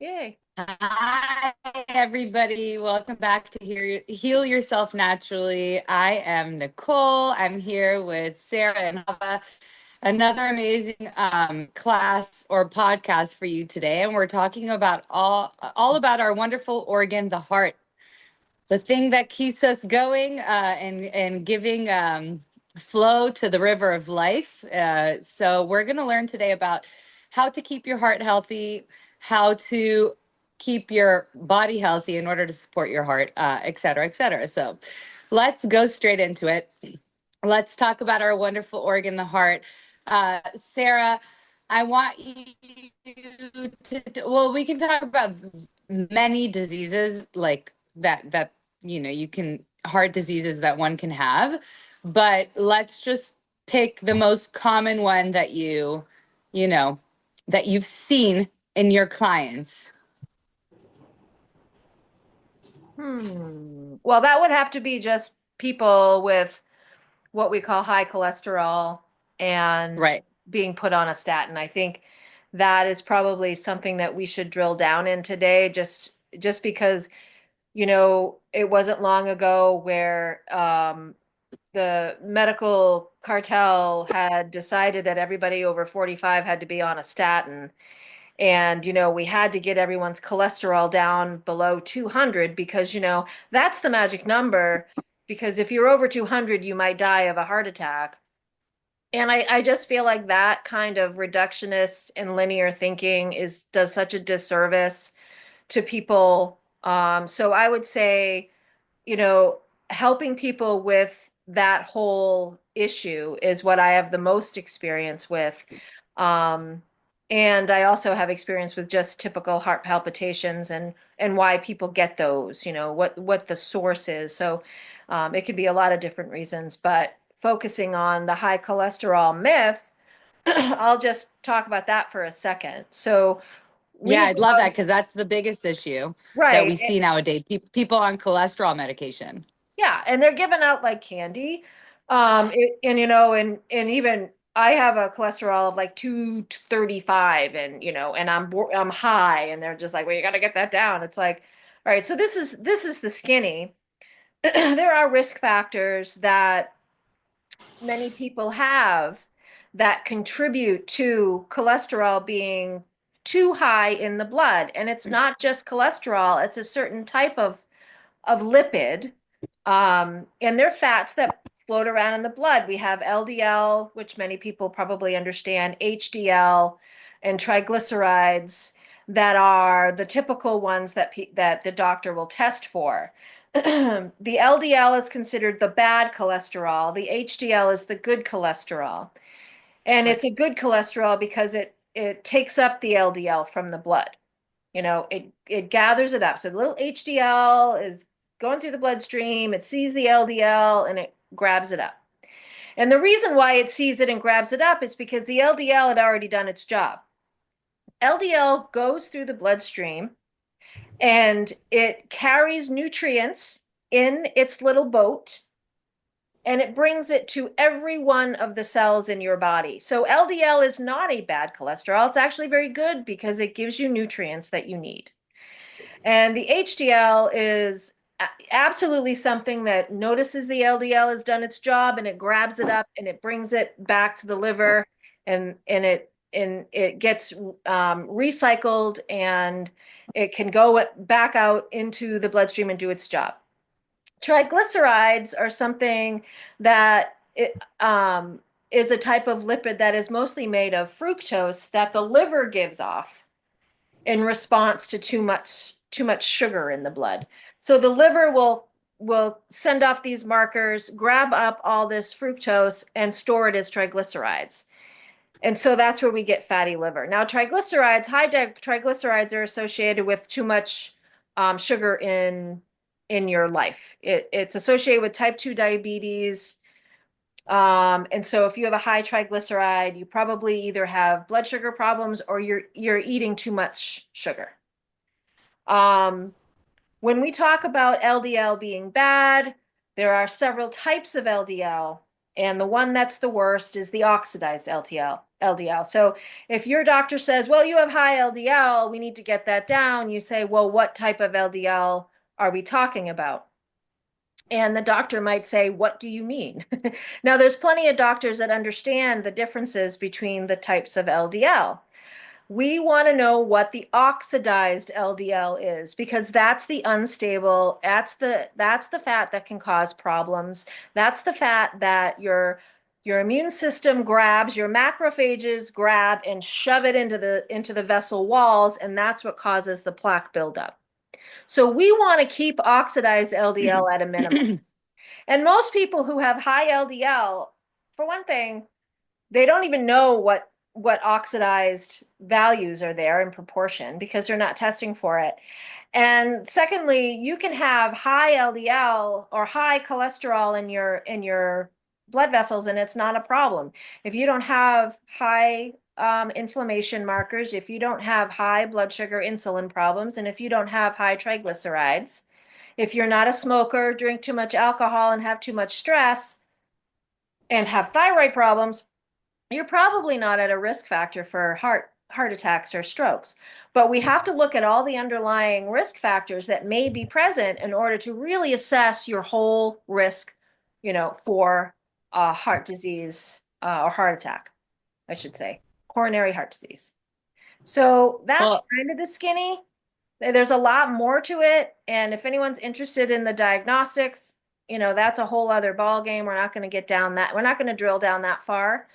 Yay. Hi, everybody. Welcome back to Heal Yourself Naturally. I am Nicole. I'm here with Sarah and Hava. Another amazing class or podcast for you today, and we're talking about all about our wonderful organ, the heart, the thing that keeps us going and giving flow to the river of life. So we're going to learn today about how to keep your heart healthy, how to keep your body healthy in order to support your heart, et cetera, et cetera. So let's go straight into it. Let's talk about our wonderful organ, the heart. Sarah, I want you well, we can talk about many diseases like that you can heart diseases that one can have, but let's just pick the most common one that you know that you've seen in your clients. Well, that would have to be just people with what we call high cholesterol and Right. being put on a statin. I think that is probably something that we should drill down in today, just because, it wasn't long ago where the medical cartel had decided that everybody over 45 had to be on a statin. And, we had to get everyone's cholesterol down below 200 because, that's the magic number. Because if you're over 200, you might die of a heart attack. And I just feel like that kind of reductionist and linear thinking does such a disservice to people. So I would say, you know, helping people with that whole issue is what I have the most experience with. Um, and I also have experience with just typical heart palpitations and why people get those, what the source is. So it could be a lot of different reasons, but focusing on the high cholesterol myth, I'll just talk about that for a second. So Yeah, read I'd love that about, because that's the biggest issue that we right. see nowadays. People on cholesterol medication. Yeah, and they're giving out like candy. And and even I have a cholesterol of like 235 and and I'm high and they're just like, "Well, you got to get that down." It's like, "All right, so this is the skinny." There are risk factors that many people have that contribute to cholesterol being too high in the blood. And it's not just cholesterol, it's a certain type of lipid. And they're fats that float around in the blood. We have LDL, which many people probably understand, HDL, and triglycerides that are the typical ones that the doctor will test for. The LDL is considered the bad cholesterol. The HDL is the good cholesterol. And Right. it's a good cholesterol because it takes up the LDL from the blood. It gathers it up. So the little HDL is going through the bloodstream, it sees the LDL and it grabs it up. And the reason why it sees it and grabs it up is because the LDL had already done its job. LDL goes through the bloodstream and it carries nutrients in its little boat and it brings it to every one of the cells in your body. So LDL is not a bad cholesterol. It's actually very good because it gives you nutrients that you need. And the HDL is absolutely something that notices the LDL has done its job and it grabs it up and it brings it back to the liver and it gets recycled and it can go back out into the bloodstream and do its job. Triglycerides are something that is a type of lipid that is mostly made of fructose that the liver gives off in response to too much sugar in the blood. So the liver will send off these markers, grab up all this fructose and store it as triglycerides. And so that's where we get fatty liver. Now, high triglycerides are associated with too much sugar in your life. It's associated with type 2 diabetes. And so if you have a high triglyceride, you probably either have blood sugar problems or you're eating too much sugar. Um, when we talk about LDL being bad, there are several types of LDL. And the one that's the worst is the oxidized LDL. So if your doctor says, well, you have high LDL, we need to get that down, you say, well, what type of LDL are we talking about? And the doctor might say, what do you mean? Now, there's plenty of doctors that understand the differences between the types of LDL. We want to know what the oxidized LDL is because that's the unstable, that's the fat that can cause problems. That's the fat that your immune system grabs, your macrophages grab and shove it into the vessel walls, and that's what causes the plaque buildup. So we want to keep oxidized LDL at a minimum. And most people who have high LDL, for one thing, they don't even know what oxidized values are there in proportion because they're not testing for it. And secondly, you can have high LDL or high cholesterol in your blood vessels, and it's not a problem. If you don't have high inflammation markers, if you don't have high blood sugar insulin problems, and if you don't have high triglycerides, if you're not a smoker, drink too much alcohol, and have too much stress, and have thyroid problems, you're probably not at a risk factor for heart attacks or strokes. But we have to look at all the underlying risk factors that may be present in order to really assess your whole risk, for heart disease or heart attack, I should say, coronary heart disease. So that's Well, kind of the skinny. There's a lot more to it, and if anyone's interested in the diagnostics, that's a whole other ball game. We're not going to get down that. We're not going to drill down that far.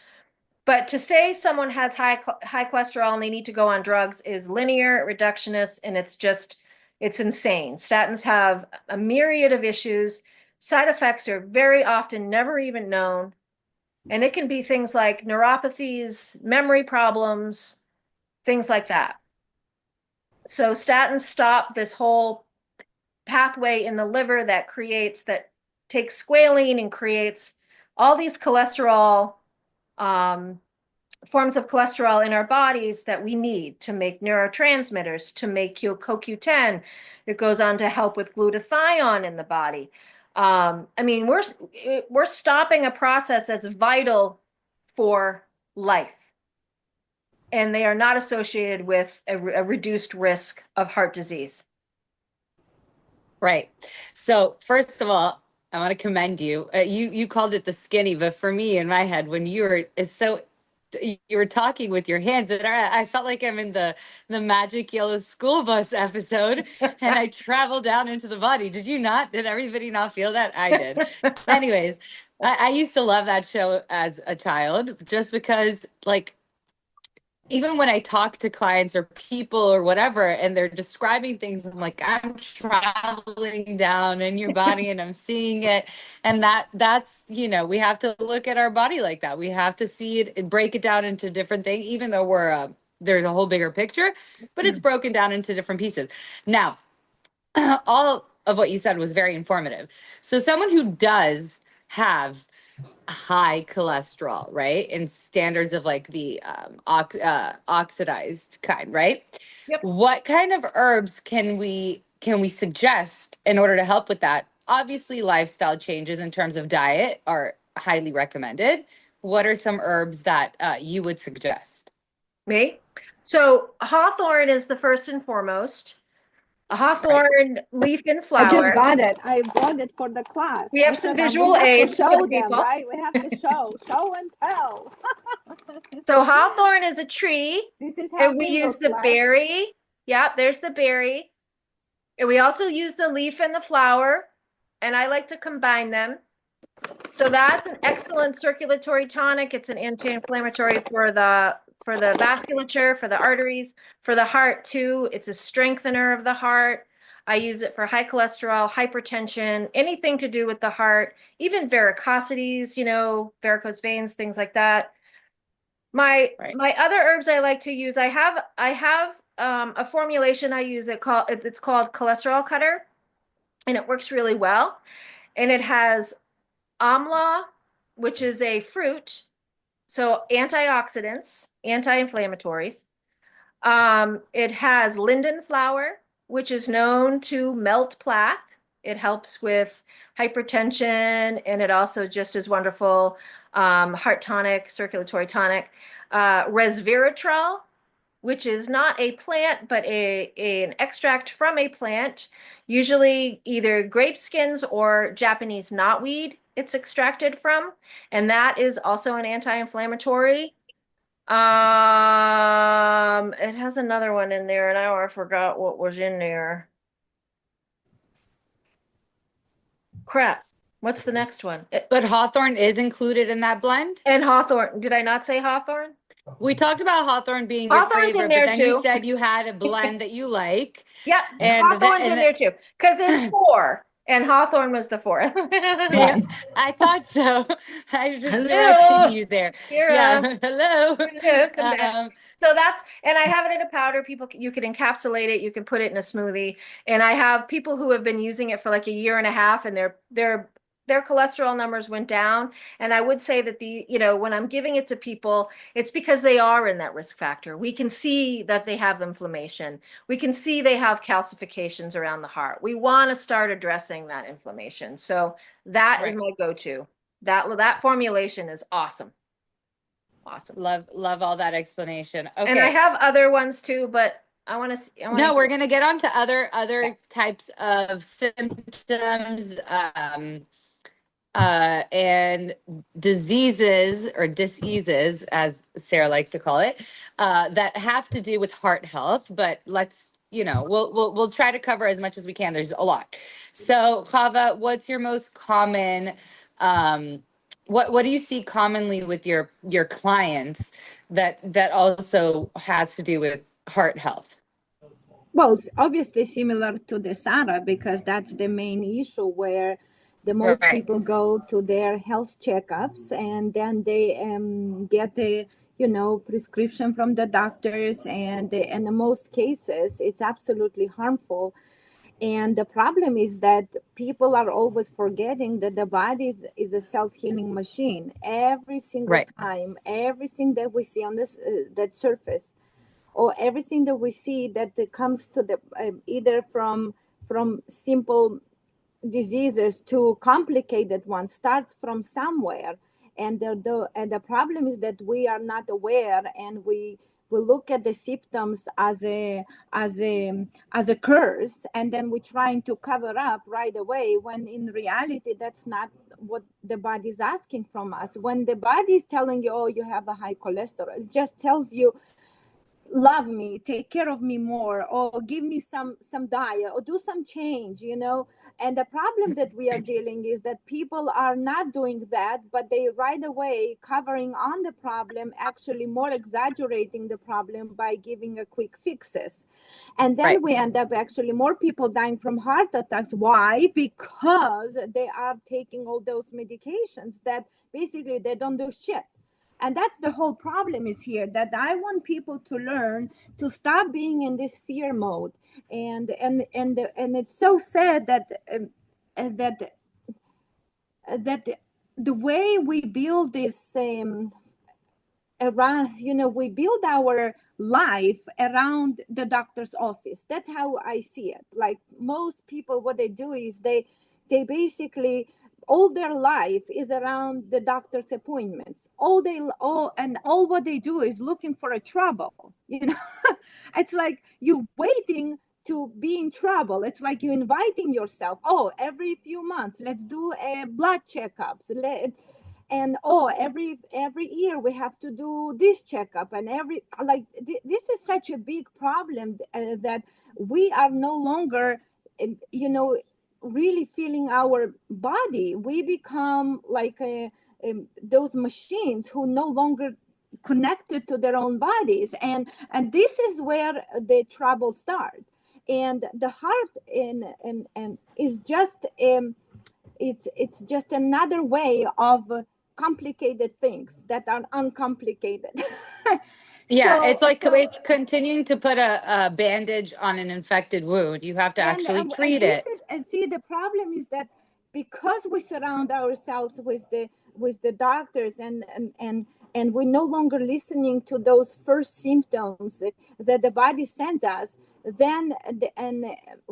But to say someone has high cholesterol and they need to go on drugs is linear, reductionist, and it's insane. Statins have a myriad of issues. Side effects are very often never even known, and it can be things like neuropathies, memory problems, things like that. So statins stop this whole pathway in the liver that takes squalene and creates all these cholesterol um, forms of cholesterol in our bodies that we need to make neurotransmitters, to make CoQ10. It goes on to help with glutathione in the body. I mean, we're stopping a process that's vital for life, and they are not associated with a reduced risk of heart disease. right. So first of all, I want to commend you. You called it the skinny, but for me in my head, when you were talking with your hands, and I felt like I'm in the Magic Yellow School Bus episode, and I travel down into the body. Did you not? Did everybody not feel that? I did. Anyways, I used to love that show as a child, just because like even when I talk to clients or people or whatever, and they're describing things, I'm like, I'm traveling down in your body and I'm seeing it. And that's, we have to look at our body like that. We have to see it and break it down into different things, even though there's a whole bigger picture, but it's broken down into different pieces. Now, all of what you said was very informative. So someone who does have high cholesterol, right? In standards of like the oxidized kind, right? Yep. What kind of herbs can we suggest in order to help with that? Obviously, lifestyle changes in terms of diet are highly recommended. What are some herbs that you would suggest? Me? So hawthorn is the first and foremost. A Right. hawthorn leaf and I just flower. got it. I brought it for the class. We I have some said we visual have to aids for the show them, people. right? We have to show and tell. So hawthorn is a tree, This is how and we we use look the like. berry. Yeah, there's the berry. And we also use the leaf and the flower, and I like to combine them. So that's an excellent circulatory tonic. It's an anti-inflammatory for the vasculature, for the arteries, for the heart too. It's a strengthener of the heart. I use it for high cholesterol, hypertension, anything to do with the heart, even varicosities, varicose veins, things like that. My Right. my other herbs I like to use, I have a formulation I use it's called cholesterol cutter, and it works really well. And it has amla, which is a fruit, so antioxidants, anti-inflammatories. It has linden flower, which is known to melt plaque. It helps with hypertension, and it also just is wonderful. Heart tonic, circulatory tonic. Resveratrol, which is not a plant, but an extract from a plant, usually either grape skins or Japanese knotweed it's extracted from, and that is also an anti-inflammatory. It has another one in there, and now I forgot what was in there. Crap. What's the next one? But hawthorn is included in that blend? And hawthorn. Did I not say hawthorn? We talked about hawthorn being your Hawthorn's in favorite, but there then you too. said you had a blend that you like. Yep, And hawthorn's in there too. Because there's four, and hawthorn was the fourth. yeah, I thought so. I was just directing Hello, you there. Kira. Yeah, hello. Hello, come back. So that's, and I have it in a powder. People, you can encapsulate it. You can put it in a smoothie. And I have people who have been using it for like a year and a half, and their cholesterol numbers went down. And I would say that when I'm giving it to people, it's because they are in that risk factor. We can see that they have inflammation. We can see they have calcifications around the heart. We want to start addressing that inflammation. So that is my go-to. That formulation is awesome. Awesome. Love all that explanation. Okay. And I have other ones too, but I want to. No, we're gonna get on to other types of symptoms, and diseases or diseases, as Sarah likes to call it, that have to do with heart health. But let's, we'll try to cover as much as we can. There's a lot. So, Chava, what's your most common? What do you see commonly with your clients that also has to do with heart health? Well, it's obviously similar to the SARA, because that's the main issue where the most people go to their health checkups, and then they get a prescription from the doctors, and in the most cases it's absolutely harmful. And the problem is that people are always forgetting that the body is a self-healing machine. Every single time, everything that we see on this that surface, or everything that we see that comes to the either from simple diseases to complicated ones, starts from somewhere. And the problem is that we are not aware, and we look at the symptoms as a curse, and then we're trying to cover up right away, when in reality that's not what the body is asking from us. When the body is telling you, oh, you have a high cholesterol, it just tells you, love me, take care of me more, or give me some diet, or do some change. And the problem that we are dealing is that people are not doing that, but they right away covering on the problem, actually more exaggerating the problem by giving a quick fixes. And then we end up actually more people dying from heart attacks. Why? Because they are taking all those medications that basically they don't do shit. And that's the whole problem is here, that I want people to learn to stop being in this fear mode. And it's so sad that the way we build this around, we build our life around the doctor's office. That's how I see it. Like most people, what they do is they basically, all their life is around the doctor's appointments. All what they do is looking for a trouble. It's like you waiting to be in trouble. It's like you inviting yourself. Oh, every few months, let's do a blood checkups. And every year we have to do this checkup, and this is such a big problem that we are no longer really feeling our body. We become like those machines who no longer connected to their own bodies, and this is where the trouble starts. And the heart and is just it's just another way of complicated things that are uncomplicated. It's continuing to put a bandage on an infected wound. You have to actually treat it. And see, the problem is that because we surround ourselves with the doctors and and we're no longer listening to those first symptoms that the body sends us, then and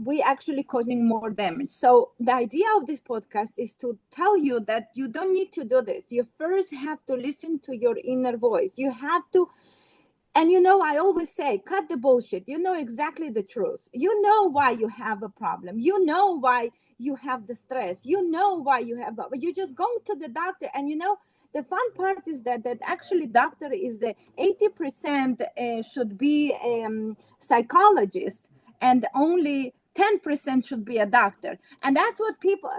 we actually causing more damage. So the idea of this podcast is to tell you that you don't need to do this. You first have to listen to your inner voice. You have to, and I always say, cut the bullshit. You know exactly the truth. You know why you have a problem. You know why you have the stress. You know why you have, you just go to the doctor. And the fun part is that actually doctor is 80% should be psychologist, and only 10% should be a doctor. And that's what people,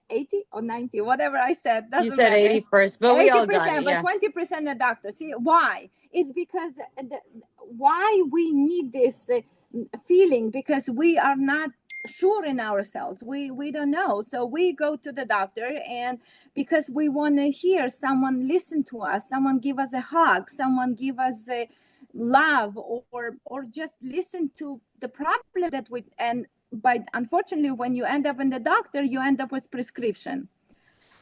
80 or 90, whatever I said, You doesn't said matter. 80 first, but we all got 80%, it. but Yeah. 20% a doctor. See why? Is because why we need this feeling, because we are not sure in ourselves. We don't know, so we go to the doctor, and because we want to hear someone listen to us, someone give us a hug, someone give us a love, or just listen to the problem that we, and but unfortunately when you end up in the doctor, you end up with prescription,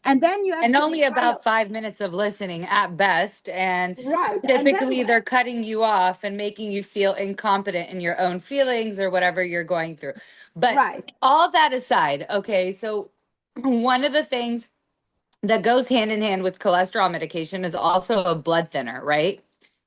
and then you And actually only try. about 5 minutes of listening at best. And Right. And typically then they're cutting you off and making you feel incompetent in your own feelings or whatever you're going through. But right. all that aside, okay, so one of the things that goes hand in hand with cholesterol medication is also a blood thinner, right?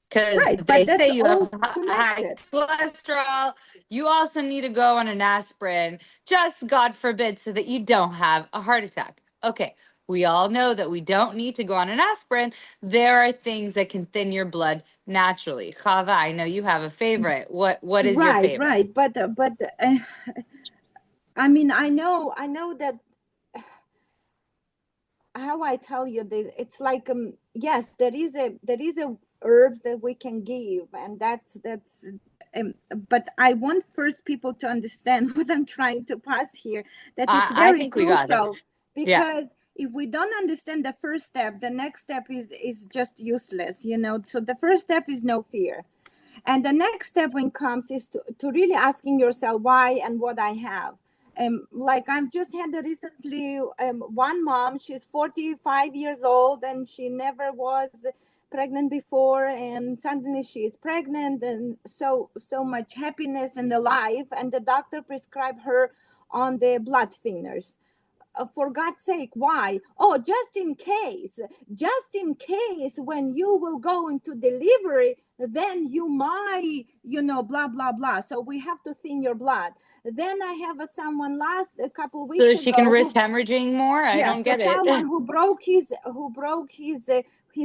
Because Right. they But say that's you have all high connected. cholesterol. You also need to go on an aspirin, just God forbid, so that you don't have a heart attack. Okay, we all know that we don't need to go on an aspirin. There are things that can thin your blood naturally. Chava, I know you have a favorite. What is your Right. favorite? Right. But I mean, I know that, how I tell you that it's like, yes, there is a herbs that we can give, and that's but I want first people to understand what I'm trying to pass here, that it's I very think we got it. crucial, Yeah. because if we don't understand the first step, the next step is just useless. So the first step is no fear. And the next step when comes is to really asking yourself why and what I have. Like I've just had recently one mom, she's 45 years old and she never was pregnant before, and suddenly she is pregnant, and so much happiness in the life, and the doctor prescribed her on the blood thinners. For God's sake, why? Oh, just in case when you will go into delivery, then you might, blah, blah, blah. So we have to thin your blood. Then I have someone last a couple So weeks she can ago risk who, hemorrhaging more? I yeah, don't so get it. someone who broke his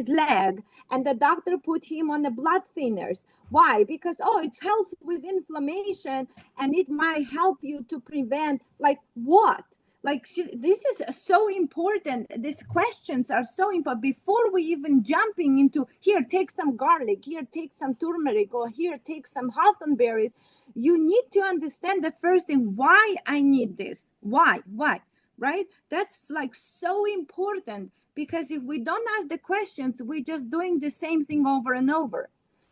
leg, and the doctor put him on the blood thinners. Why? Because it helps with inflammation, and it might help you to prevent, like, what? Like, this is so important. These questions are so important before we even jumping into, here, take some garlic, here, take some turmeric, or here, take some hawthornberries. You need to understand the first thing, why I need this. Why? Right? That's like so important, because if we don't ask the questions, we're just doing the same thing over and over.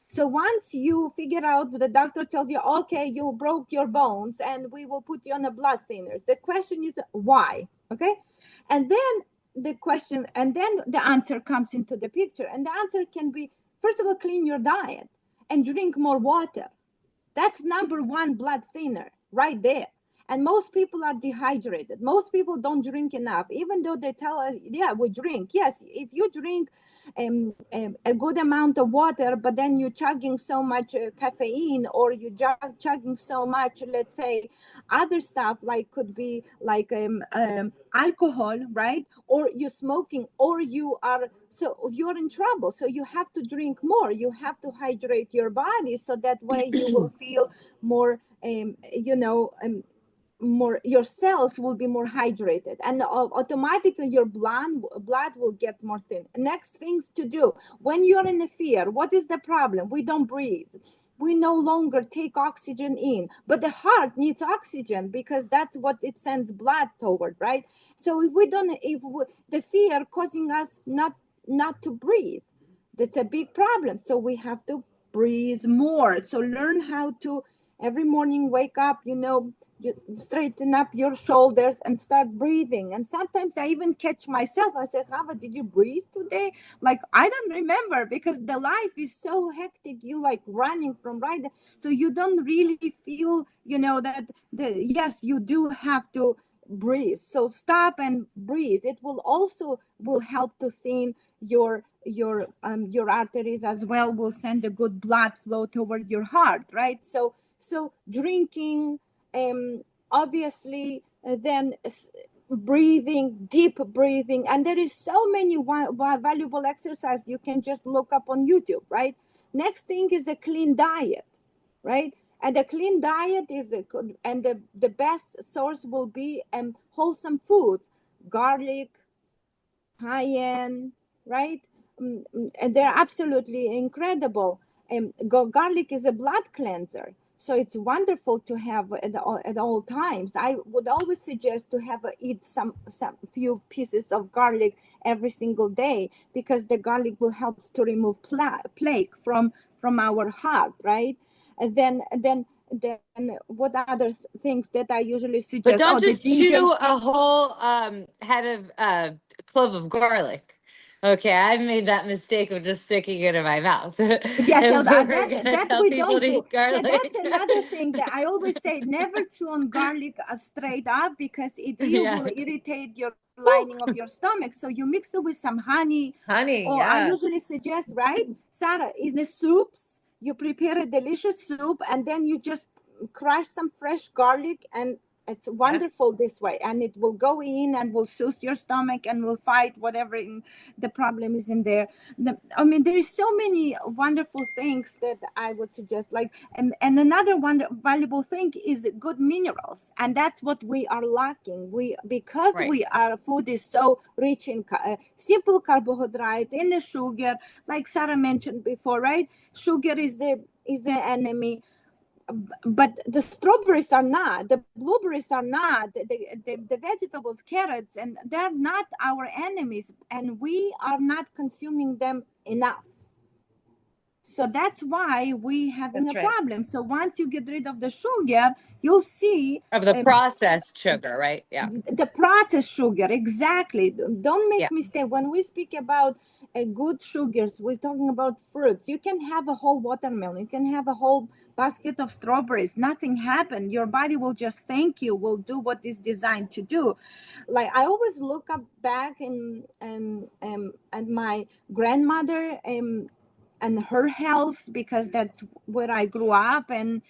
So once you figure out, the doctor tells you, okay, you broke your bones and we will put you on a blood thinner. The question is why, okay? And then the answer comes into the picture. And the answer can be, first of all, clean your diet and drink more water. That's number one blood thinner right there. And most people are dehydrated. Most people don't drink enough, even though they tell us, yeah, we drink. Yes, if you drink a good amount of water, but then you're chugging so much caffeine, or you chugging so much, let's say, other stuff, like could be like alcohol, right? Or you're smoking, or you're in trouble. So you have to drink more. You have to hydrate your body, so that way you will feel more, more, your cells will be more hydrated, and automatically your blood will get more thin. Next things to do when you're in a fear, what is the problem? We don't breathe. We no longer take oxygen in, but the heart needs oxygen, because that's what it sends blood toward, right? So if we don't, the fear causing us not to breathe, that's a big problem. So we have to breathe more. So learn how to every morning wake up, You straighten up your shoulders and start breathing. And sometimes I even catch myself. I say, Hava, did you breathe today? Like, I don't remember, because the life is so hectic. You like running from right there. So you don't really feel, that yes, you do have to breathe. So stop and breathe. It will also will help to thin your arteries as well, will send a good blood flow toward your heart, right? So drinking, obviously, then breathing, deep breathing, and there is so many valuable exercise you can just look up on YouTube, right? Next thing is a clean diet, right? And a clean diet is and the best source will be wholesome food, garlic, cayenne, right? And they're absolutely incredible. Garlic is a blood cleanser, so it's wonderful to have at all times. I would always suggest to have eat some few pieces of garlic every single day, because the garlic will help to remove plaque from our heart, right? And then what other things that I usually But suggest? don't Oh, the just ginger. chew a whole head of clove of garlic. Okay, I've made that mistake of just sticking it in my mouth. Yes, so If that we're gonna that tell we people don't to do. eat So that's garlic. another thing that I always say: never chew on garlic straight up, because it Yeah. will irritate your Woo. lining of your stomach. So you mix it with some honey, Honey, or I yeah. usually suggest, right, Sarah, in the soups you prepare a delicious soup, and then you just crush some fresh garlic, and it's Yeah. wonderful this way, and it will go in and will soothe your stomach and will fight whatever the problem is in there. I mean, there is so many wonderful things that I would suggest. Like, and another one valuable thing is good minerals, and that's what we are lacking. Because Right. our food is so rich in simple carbohydrates, in the sugar, like Sarah mentioned before, right? Sugar is the enemy, but the strawberries are not, the blueberries are not, the vegetables, carrots, and they're not our enemies, and we are not consuming them enough. So that's why we having a That's right. problem. So once you get rid of the sugar, you'll see Of the um, processed sugar, right? Yeah. the processed sugar, exactly. Don't Yeah. make mistake when we speak about good sugars. We're talking about fruits. You can have a whole watermelon, you can have a whole basket of strawberries, nothing happened. Your body will just thank you, will do what it's designed to do. Like, I always look up back and my grandmother, and her health, because that's where I grew up, and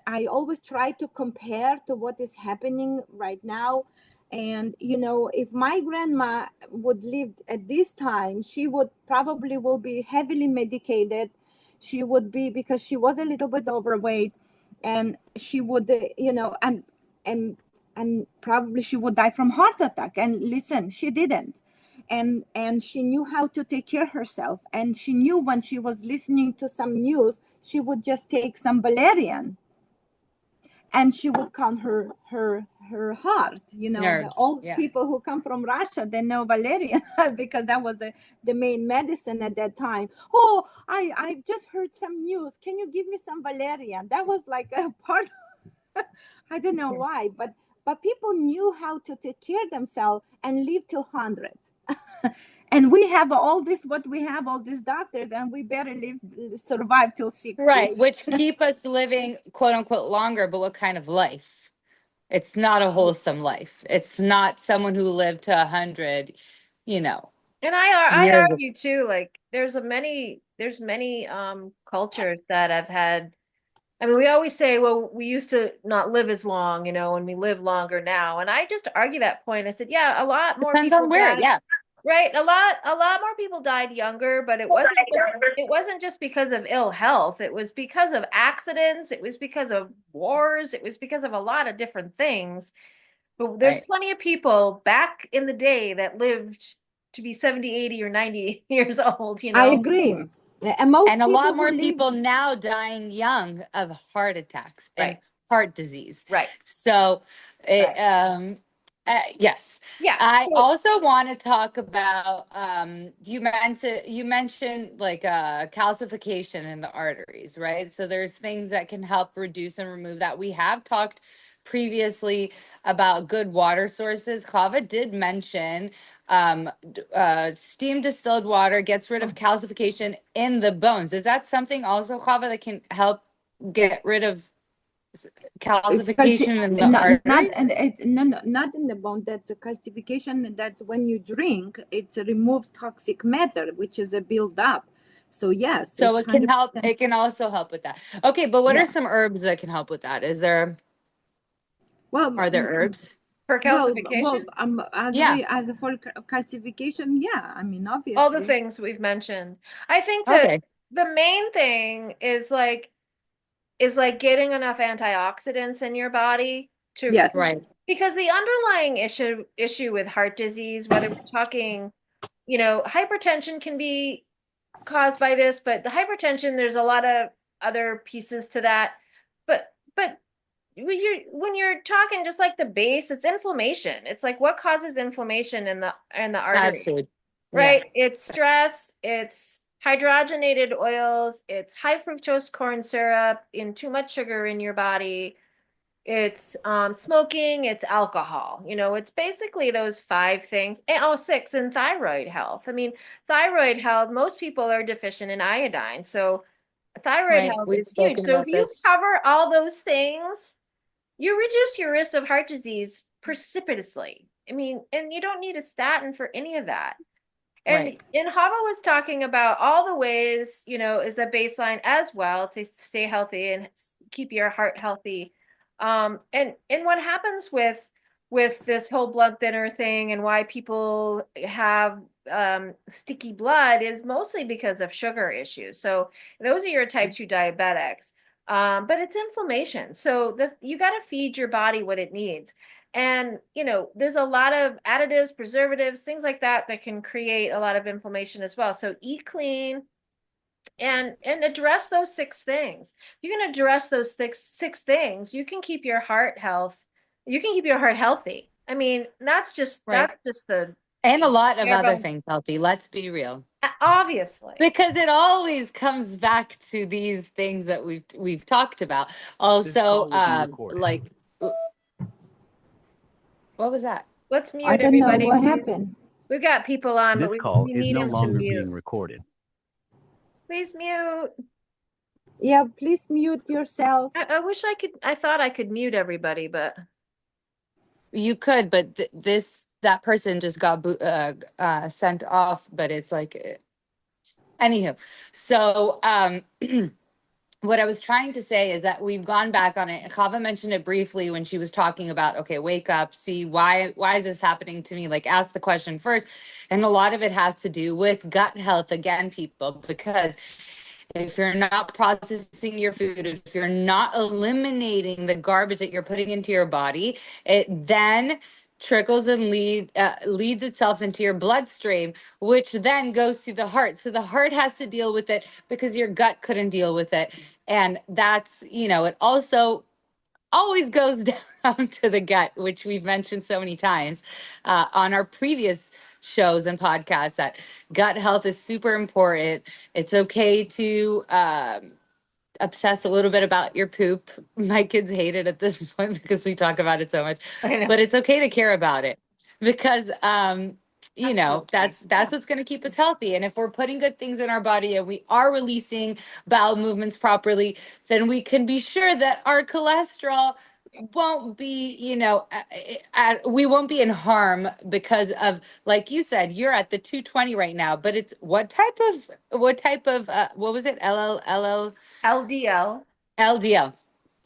I always try to compare to what is happening right now. And if my grandma would live at this time, she would probably will be heavily medicated. She would be, because she was a little bit overweight, and she would, and and probably she would die from heart attack. And listen, she didn't. And she knew how to take care of herself, and she knew when she was listening to some news, she would just take some valerian, and she would calm her heart. The Nerves. old Yeah. people who come from Russia, they know valerian because that was the main medicine at that time. Oh, I just heard some news, can you give me some valerian? That was like a part. I don't know why, but people knew how to take care of themselves and live till 100. And we have all this, what we have, all these doctors, and we better survive till Right. 60s. Which keep us living quote unquote longer, but what kind of life? It's not a wholesome life. It's not someone who lived to 100, you know, And I'd years. argue too, like there's many cultures that have had. I mean, we always say, well, we used to not live as long, and we live longer now. And I just argue that point. I said, yeah, a lot more Depends people on where. died. Yeah. Right. A lot more people died younger, but it wasn't just because of ill health. It was because of accidents. It was because of wars. It was because of a lot of different things. But there's Right. plenty of people back in the day that lived to be 70, 80, or 90 years old, I agree. And And most a people lot who more live. people now dying young of heart attacks and Right. heart disease. Right. So, it, Right. Yes. Yeah. I So, also want to talk about you mentioned like calcification in the arteries, right? So there's things that can help reduce and remove that. We have talked previously about good water sources. Kava did mention steam distilled water gets rid of calcification in the bones. Is that something also, Kava, that can help get rid of calcification in the not arteries? and it's no, not in the bone. That's a calcification that when you drink, it removes toxic matter, which is a build up. So yes, So it's it can help. 100%. It can also help with that. Okay, but what are Yeah. some herbs that can help with that? Well, Are there herbs? for calcification, as Yeah. we as for calcification, yeah. I mean, all the obviously, things we've mentioned. I think that Okay. the main thing is like getting enough antioxidants in your body to, yes, Right. because the underlying issue with heart disease, whether we're talking, hypertension can be caused by this, but the hypertension, there's a lot of other pieces to that. But when you're talking just like the base, it's inflammation. It's like what causes inflammation in the Bad artery, food. Yeah. right? It's stress, it's hydrogenated oils, it's high fructose corn syrup, in too much sugar in your body, it's smoking, it's alcohol. It's basically those five things. And oh, six, and thyroid health. I mean, thyroid health, most people are deficient in iodine. So thyroid Right. health We've is huge. spoken So if about you this. cover all those things, you reduce your risk of heart disease precipitously. I mean, and you don't need a statin for any of that. Right. And Hava was talking about all the ways, is a baseline as well to stay healthy and keep your heart healthy. And what happens with this whole blood thinner thing and why people have sticky blood is mostly because of sugar issues. So those are your type 2 diabetics. But it's inflammation. So you got to feed your body what it needs. And, there's a lot of additives, preservatives, things like that can create a lot of inflammation as well. So eat clean and address those six things. You can address those six things. You can keep your heart healthy. I mean, Right. that's just the And a lot of bare other bones. things healthy. Let's be real. Obviously. Because it always comes back to these things that we've talked about. This Also, call will be recorded. like what was that? Let's I mute don't know everybody, what please. happened. We've got people on, but This we call is need no them to longer being mute. recorded. Please mute. Yeah, please mute yourself. I wish I thought I could mute everybody, but You could, but that person just got sent off. But it's like, anywho. So, what I was trying to say is that we've gone back on it. Kava mentioned it briefly when she was talking about, okay, wake up, see why is this happening to me? Like, ask the question first. And a lot of it has to do with gut health again, people, because if you're not processing your food, if you're not eliminating the garbage that you're putting into your body, it then trickles and leads itself into your bloodstream, which then goes to the heart. So the heart has to deal with it because your gut couldn't deal with it. And that's, it also always goes down to the gut, which we've mentioned so many times on our previous shows and podcasts, that gut health is super important. It's okay to obsess a little bit about your poop. My kids hate it at this point because we talk about it so much, I know. but it's okay to care about it because Absolutely. that's what's going to keep us healthy. And if we're putting good things in our body and we are releasing bowel movements properly, then we can be sure that our cholesterol won't be, we won't be in harm because of, like you said, you're at the 220 right now, but it's what was it? LDL. LDL.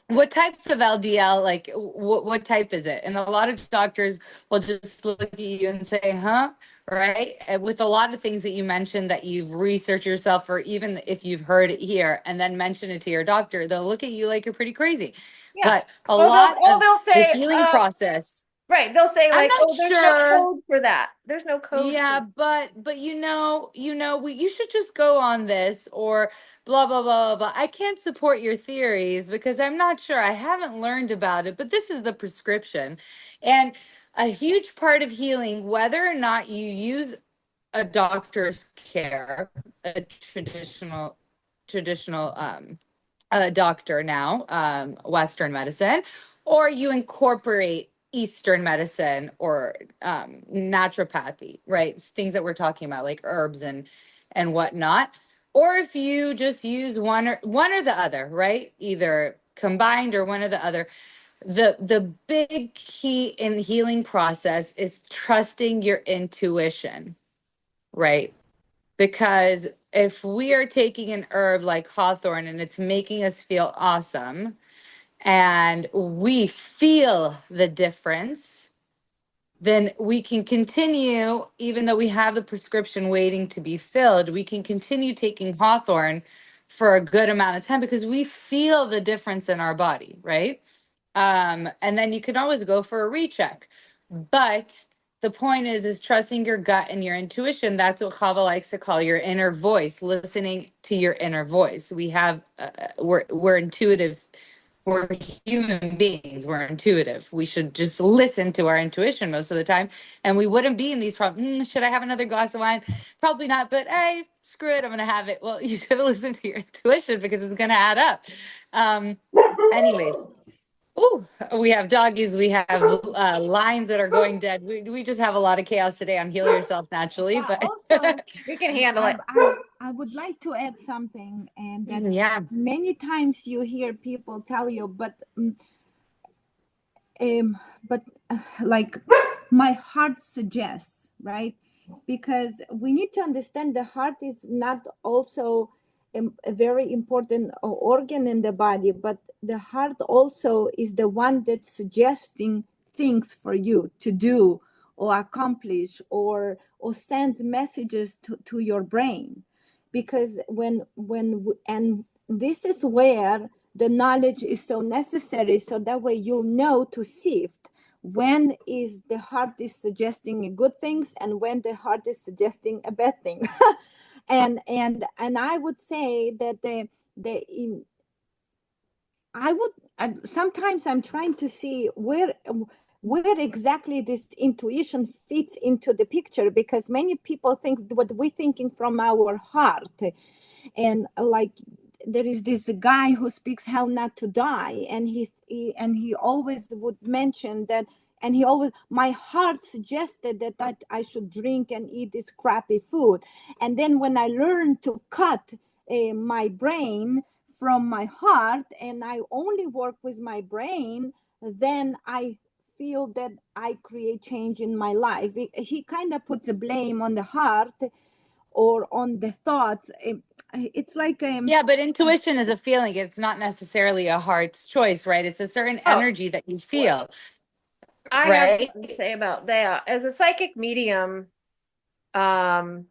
What types of LDL, like what type is it? And a lot of doctors will just look at you and say, huh? Right? And with a lot of things that you mentioned that you've researched yourself, or even if you've heard it here and then mention it to your doctor, they'll look at you like you're pretty crazy. Yeah. But a Oh, lot of they'll the say, healing process. Right. They'll say I'm like, not oh, there's no sure. code for that. There's no code for Yeah, but you should just go on this or blah blah blah blah. I can't support your theories because I'm not sure. I haven't learned about it, but this is the prescription. And a huge part of healing, whether or not you use a doctor's care, a traditional doctor now, Western medicine, or you incorporate Eastern medicine or naturopathy, right? Things that we're talking about, like herbs and whatnot. Or if you just use one or the other, right? Either combined or one or the other. The big key in the healing process is trusting your intuition, right? Because if we are taking an herb like hawthorn and it's making us feel awesome and we feel the difference, then we can continue, even though we have the prescription waiting to be filled, we can continue taking hawthorn for a good amount of time because we feel the difference in our body, right? And then you can always go for a recheck. But the point is trusting your gut and your intuition. That's what Kava likes to call your inner voice, listening to your inner voice. We're intuitive. We're human beings. We're intuitive. We should just listen to our intuition most of the time, and we wouldn't be in these problems. Should I have another glass of wine? Probably not. But hey, screw it. I'm gonna have it. Well, you should listen to your intuition because it's gonna add up. Anyways, oh, we have doggies. We have lines that are going dead. We just have a lot of chaos today on Heal Yourself Naturally. Yeah, But also, We can handle I, it. I would like to add something, and that yeah, many times you hear people tell you, um, but like my heart suggests, right? Because we need to understand the heart is not also a very important organ in the body, but the heart also is the one that's suggesting things for you to do or accomplish or send messages to your brain. Because and this is where the knowledge is so necessary, so that way you'll know to sift when is the heart is suggesting good things and when the heart is suggesting a bad thing. And I would say that the in I would sometimes I'm trying to see where exactly this intuition fits into the picture, because many people think what we're thinking from our heart. And like there is this guy who speaks how not to die, and he always would mention that, and he always, my heart suggested that I should drink and eat this crappy food. And then when I learned to cut my brain from my heart and I only work with my brain, then I feel that I create change in my life. He kind of puts a blame on the heart or on the thoughts. It's like yeah. But intuition is a feeling. It's not necessarily a heart's choice, right? It's a certain Oh, energy that you well, feel, I have right? something to say about that. As a psychic medium, um,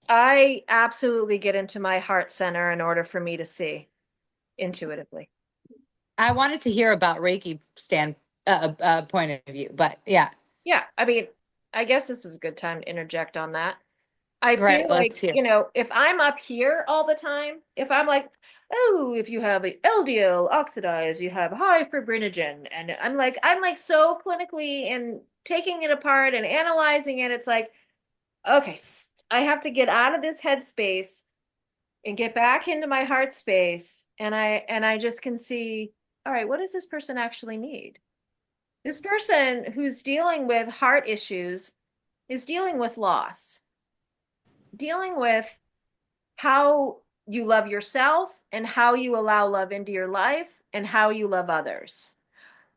I absolutely get into my heart center in order for me to see intuitively. I wanted to hear about Reiki point of view, but yeah, Yeah, I mean, I guess this is a good time to interject on that. I right. feel Let's like, hear. if I'm up here all the time, if I'm like, oh, if you have a LDL oxidized, you have high fibrinogen, and I'm like so clinically and taking it apart and analyzing it, it's like, okay, I have to get out of this headspace and get back into my heart space, and I just can see, all right, what does this person actually need? This person who's dealing with heart issues is dealing with loss, dealing with how you love yourself and how you allow love into your life and how you love others.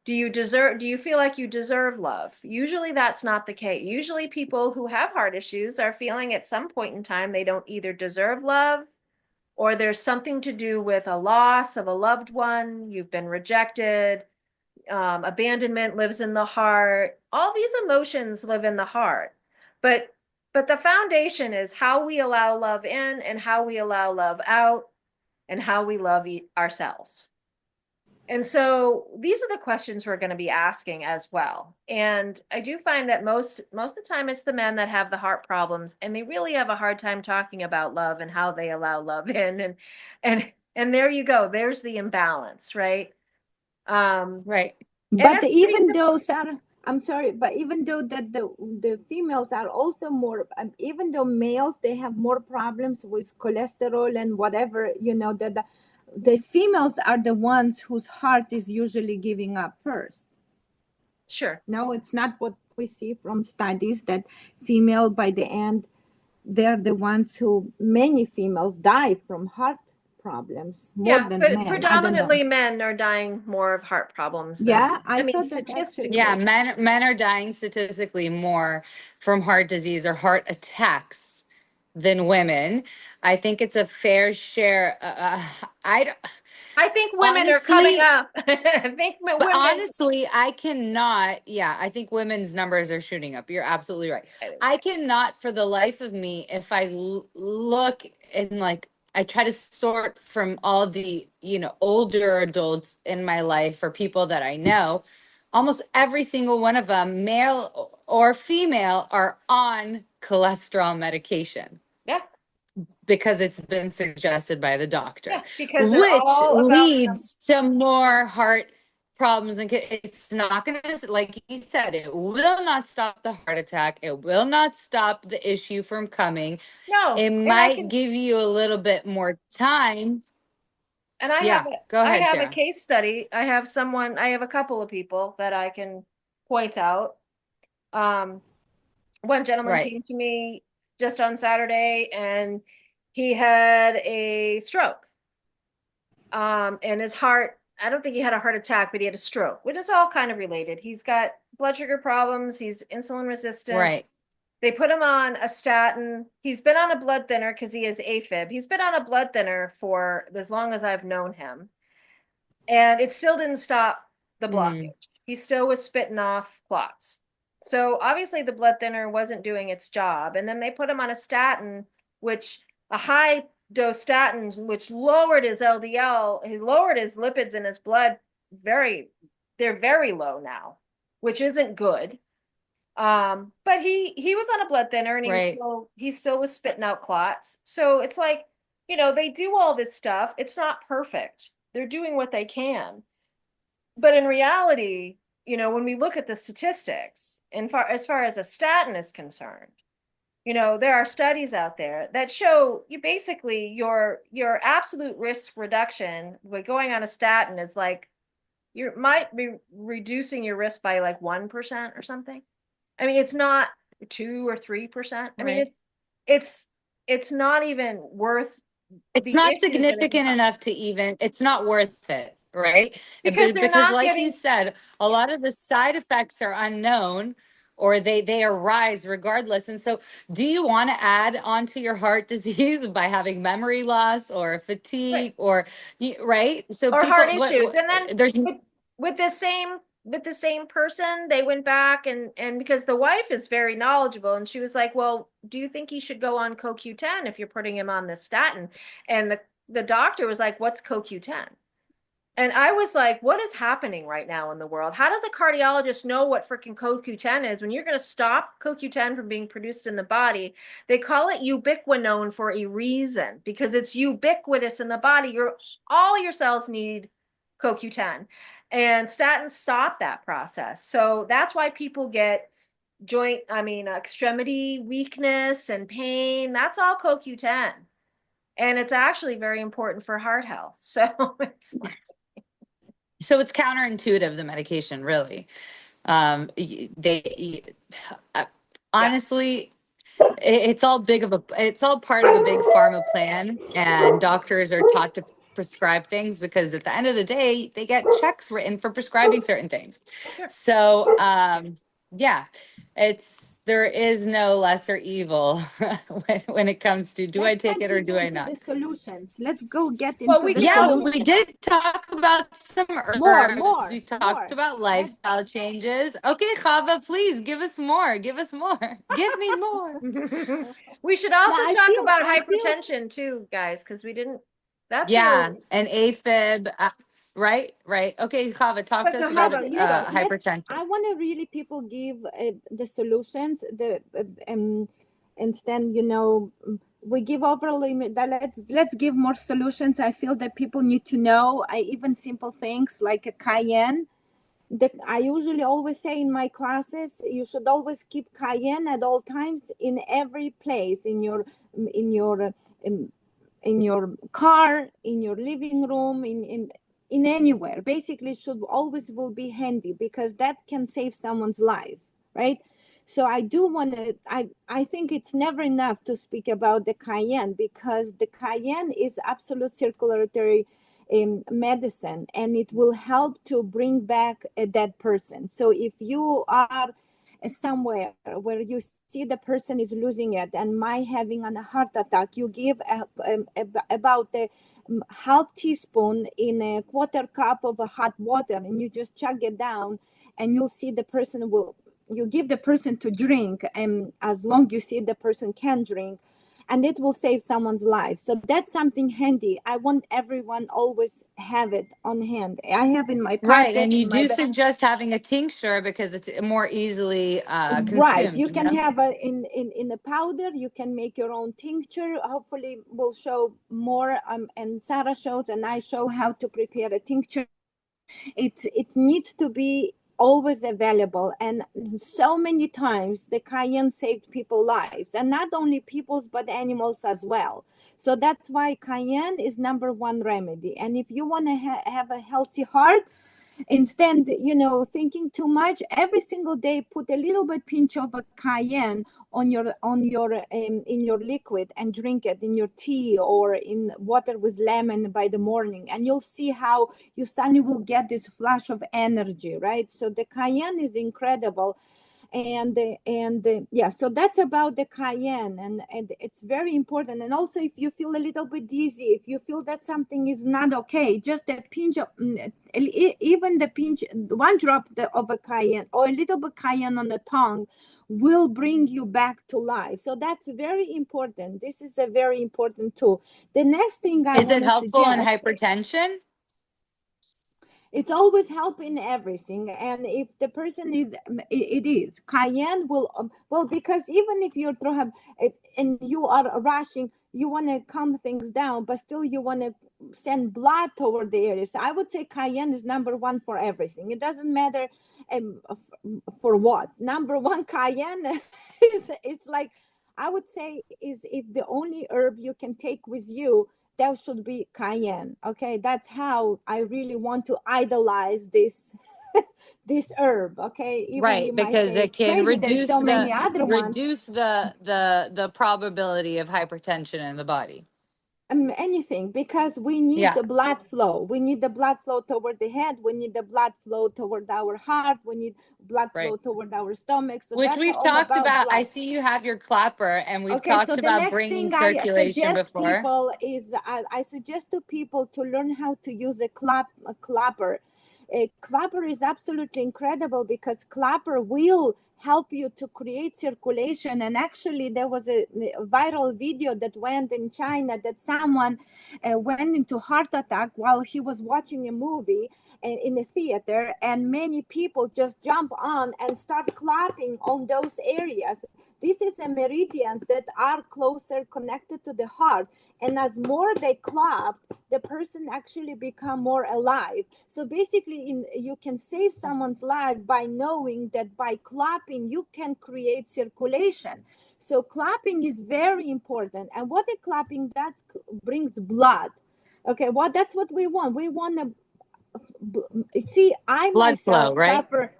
Do you feel like you deserve love? Usually that's not the case. Usually people who have heart issues are feeling at some point in time they don't either deserve love, or there's something to do with a loss of a loved one, you've been rejected, abandonment lives in the heart. All these emotions live in the heart. But the foundation is how we allow love in and how we allow love out and how we love ourselves. And so these are the questions we're going to be asking as well. And I do find that most of the time it's the men that have the heart problems, and they really have a hard time talking about love and how they allow love in. And there you go. There's the imbalance, right? Right. And But that's pretty even simple. though Sarah, I'm sorry, but even though that the females are also more, even though males they have more problems with cholesterol and whatever, you know, that the females are the ones whose heart is usually giving up first. Sure. No, it's not what we see from studies that female by the end they're the ones who many females die from heart problems more Yeah, than but men. I don't know. predominantly men are dying more of heart problems than, Yeah, I I mean, thought that Yeah, actually. statistically. men are dying statistically more from heart disease or heart attacks than women. I think it's a fair share. I don't- I think women are coming honestly, up. I think but women. honestly, I cannot. Yeah, I think women's numbers are shooting up. You're absolutely right. I cannot, for the life of me, if I look and like, I try to sort from all the, older adults in my life or people that I know, almost every single one of them, male or female, are on cholesterol medication Yeah, because it's been suggested by the doctor, yeah, because they're which all about leads to more heart problems. And it's not going to, like you said, it will not stop the heart attack. It will not stop the issue from coming. no, It and I might can, give you a little bit more time. and I have Yeah, go I ahead, have a Sarah. case study. I have a couple of people that I can point out. Um, One gentleman Right. came to me just on Saturday, and he had a stroke. And his heart, I don't think he had a heart attack, but he had a stroke, which is all kind of related. He's got blood sugar problems, he's insulin resistant. Right. They put him on a statin. He's been on a blood thinner because he has AFib. He's been on a blood thinner for as long as I've known him. And it still didn't stop the Mm, blockage. He still was spitting off clots. So obviously the blood thinner wasn't doing its job. And then they put him on a statin, which a high dose statin, which lowered his LDL, he lowered his lipids in his blood very, they're very low now, which isn't good. But he was on a blood thinner, and right. he still was spitting out clots. So it's like, they do all this stuff. It's not perfect. They're doing what they can. But in reality, when we look at the statistics, as far as a statin is concerned, there are studies out there that show you basically your absolute risk reduction by going on a statin is like you might be reducing your risk by like 1% or something. I mean, it's not 2 or 3%. I mean, Right. it's it's not even worth It's the not issue that it significant becomes, enough to even, it's not worth it, right? because they're Because not like you getting, said, a lot of the side effects are unknown or they arise regardless. And so do you want to add on to your heart disease by having memory loss or right, fatigue or right? So or heart people issues. And then there's with with the same with the same person, they went back, and because the wife is very knowledgeable, and she was like, "Well, do you think he should go on CoQ10 if you're putting him on the statin?" And the doctor was like, "What's CoQ10?" And I was like, what is happening right now in the world? How does a cardiologist know what freaking CoQ10 is when you're going to stop CoQ10 from being produced in the body? They call it ubiquinone for a reason, because it's ubiquitous in the body. All your cells need CoQ10, and statins stop that process. So that's why people get extremity weakness and pain. That's all CoQ10. And it's actually very important for heart health. So it's like, so it's counterintuitive, the medication, really. They yeah. honestly, it's all part of a big pharma plan, and doctors are taught to prescribe things because at the end of the day they get checks written for prescribing certain things. Sure. So yeah, there is no lesser evil when it comes to, do I Let's take it or do continue I into not? the solutions. Let's go get Well, into we the can Yeah, also, we solutions. did talk about some More, herbs. more, We talked more. about Let's lifestyle changes. Okay, Chava, please give us more. Give us more. Give me more. we should now also talk about I feel hypertension too, guys, because we didn't, that's really, Yeah, and AFib. Right, right. Okay, Chava, talk But to us about let's. hypertension. I want to really people give the solutions. Instead, we give overly. Let's give more solutions. I feel that people need to know. Even simple things like a cayenne. I usually always say in my classes, you should always keep cayenne at all times in every place in your um, in your car, in your living room, in anywhere. Basically, should always will be handy because that can save someone's life, right? So I do want to. I think it's never enough to speak about the cayenne because the cayenne is absolute circulatory medicine, and it will help to bring back a dead person. So if you are somewhere where you see the person is losing it and might having a heart attack, you give about a half teaspoon in a quarter cup of a hot water, and you just chug it down, and you'll see the person will. You give the person to drink, and as long you see the person can drink, and it will save someone's life. So that's something handy. I want everyone always have it on hand. I have in my Right, pocket and you in my do suggest having a tincture because it's more easily right. consumed, You you can know? have a in a powder. You can make your own tincture. Hopefully we'll show more, and Sarah shows and I show how to prepare a tincture. It needs to be always available, and so many times the cayenne saved people lives, and not only people's but animals as well. So that's why cayenne is number one remedy. And if you want to have a healthy heart, instead, thinking too much, every single day put a little bit pinch of a cayenne on your in your liquid and drink it in your tea or in water with lemon by the morning, and you'll see how you suddenly will get this flash of energy, right? So the cayenne is incredible. And yeah, so that's about the cayenne, and it's very important. And also, if you feel a little bit dizzy, if you feel that something is not okay, just a pinch of even the pinch, one drop of a cayenne or a little bit cayenne on the tongue will bring you back to life. So that's very important. This is a very important tool. The next thing I Is it want to helpful in suggest, hypertension? it's always help in everything. And if the person is it is cayenne will well, because even if you have and you are rushing, you want to calm things down, but still you want to send blood toward the area. So I would say cayenne is number one for everything. It doesn't matter for what. Number one, cayenne is, it's like, I would say, is if the only herb you can take with you, that should be cayenne. Okay, that's how I really want to idolize this this herb. Okay, even you Right, might because say it it's can crazy, there's so many other ones. reduce the probability of hypertension in the body. Anything, because we need Yeah, the blood flow. We need the blood flow toward the head. We need the blood flow toward our heart. We need blood right. flow toward our stomach. So Which that's we've all talked about about. I blood. see you have your clapper, and we've Okay, so talked the about next bringing thing I circulation suggest before. people is I suggest to people to learn how to use a clapper. A clapper is absolutely incredible because clapper will help you to create circulation. And actually, there was a viral video that went in China that someone went into heart attack while he was watching a movie in a theater, and many people just jump on and start clapping on those areas. This is a meridians that are closer connected to the heart, and as more they clap, the person actually become more alive. So basically, you can save someone's life by knowing that by clapping you can create circulation. So clapping is very important, and what the clapping that brings blood. Okay, well, that's what we want. We want to see. I Blood flow, myself right? suffer.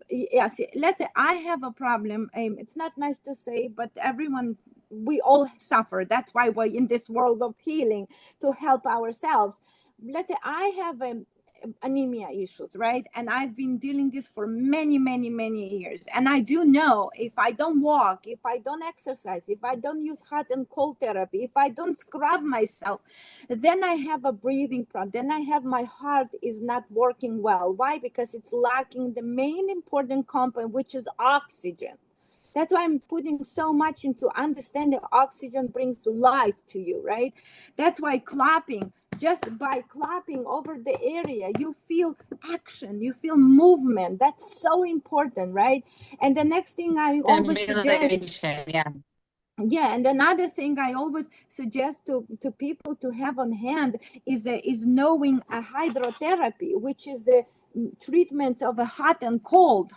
Yes, let's say I have a problem. It's not nice to say, but everyone, we all suffer. That's why we're in this world of healing, to help ourselves. Let's say I have anemia issues, right? And I've been dealing this for many, many, many years. And I do know, if I don't walk, if I don't exercise, if I don't use hot and cold therapy, if I don't scrub myself, then I have a breathing problem. Then I have, my heart is not working well. Why? Because it's lacking the main important component, which is oxygen. That's why I'm putting so much into understanding oxygen brings life to you, right? That's why clapping, just by clapping over the area, you feel action, you feel movement. That's so important, right? And the next thing I always suggest, Stimulation, yeah. yeah, and another thing I always suggest to people to have on hand is knowing a hydrotherapy, which is a treatment of a hot and cold.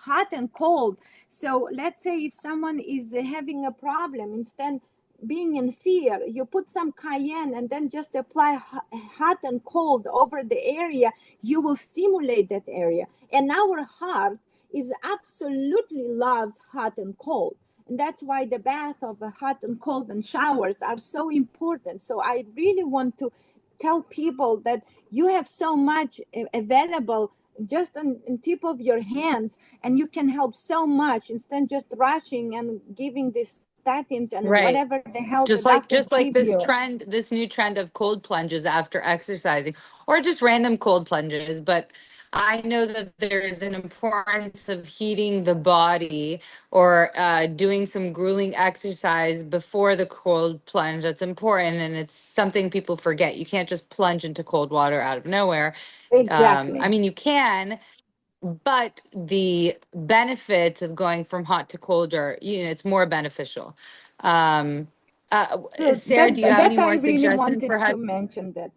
So let's say if someone is having a problem, instead being in fear, you put some cayenne and then just apply hot and cold over the area. You will stimulate that area, and our heart is absolutely loves hot and cold, and that's why the bath of the hot and cold and showers are so important. So I really want to tell people that you have so much available just on tip of your hands, and you can help so much instead just rushing and giving these statins and Right. whatever the hell the Just doctors like give this you. trend, this new trend of cold plunges after exercising, or just random cold plunges. But I know that there's an importance of heating the body, or doing some grueling exercise before the cold plunge. That's important, and it's something people forget. You can't just plunge into cold water out of nowhere. I Exactly. mean, you can, but the benefits of going from hot to cold are, it's more beneficial. Um, So Sarah, do you have that any I more really suggestions for wanted to mention that.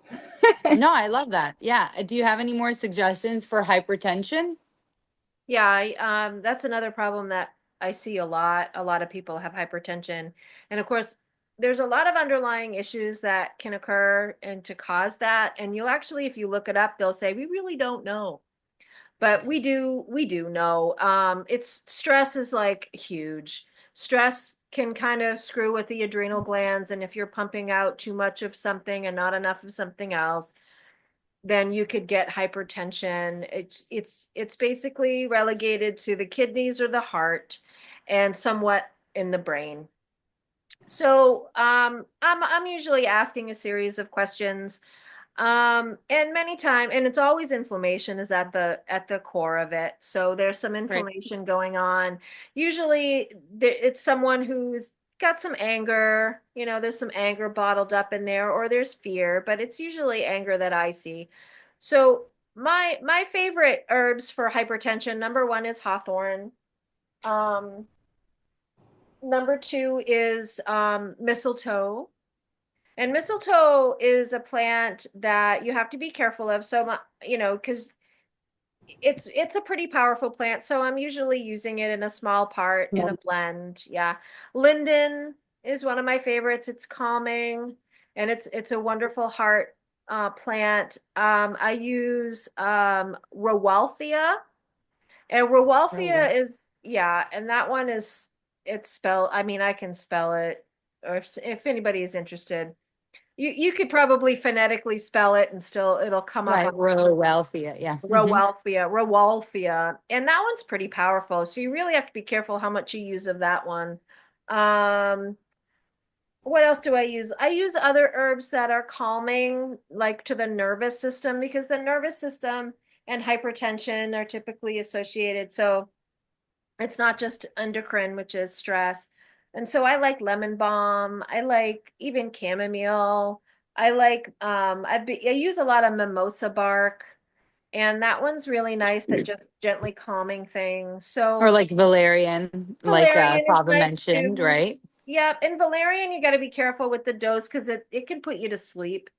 No, I love that. Yeah. Do you have any more suggestions for hypertension? Yeah, that's another problem that I see a lot. A lot of people have hypertension. And of course, there's a lot of underlying issues that can occur and to cause that. And you'll actually, if you look it up, they'll say, we really don't know. But we do know. It's stress is like huge. Stress can kind of screw with the adrenal glands, and if you're pumping out too much of something and not enough of something else, then you could get hypertension. It's basically relegated to the kidneys or the heart, and somewhat in the brain. So I'm usually asking a series of questions, and many time, and it's always inflammation is at the core of it. So there's some Right. inflammation going on. Usually it's someone who's got some anger, there's some anger bottled up in there, or there's fear, but it's usually anger that I see. So my favorite herbs for hypertension, number one is hawthorn. Um, Number two is mistletoe. And mistletoe is a plant that you have to be careful of. So, because it's a pretty powerful plant. So I'm usually using it in a small part in a blend. Yeah. Linden is one of my favorites. It's calming, and it's a wonderful heart plant. I use Rowalfia, and Oh, yeah. Rowalfia is, yeah, and that one is, it's spelled, I mean, I can spell it, or if anybody is interested. You could probably phonetically spell it and still it'll come up on Right. Rural welfare. Yeah. Rowalfia, and that one's pretty powerful. So you really have to be careful how much you use of that one. Um, what else do I use? I use other herbs that are calming, like to the nervous system, because the nervous system and hypertension are typically associated. So it's not just endocrine, which is stress. And so I like lemon balm. I like even chamomile. I use a lot of mimosa bark, and that one's really nice at just gently calming things. Or So like valerian, like valerian is Pava nice mentioned, too. right? Yep, and valerian you got to be careful with the dose because it can put you to sleep.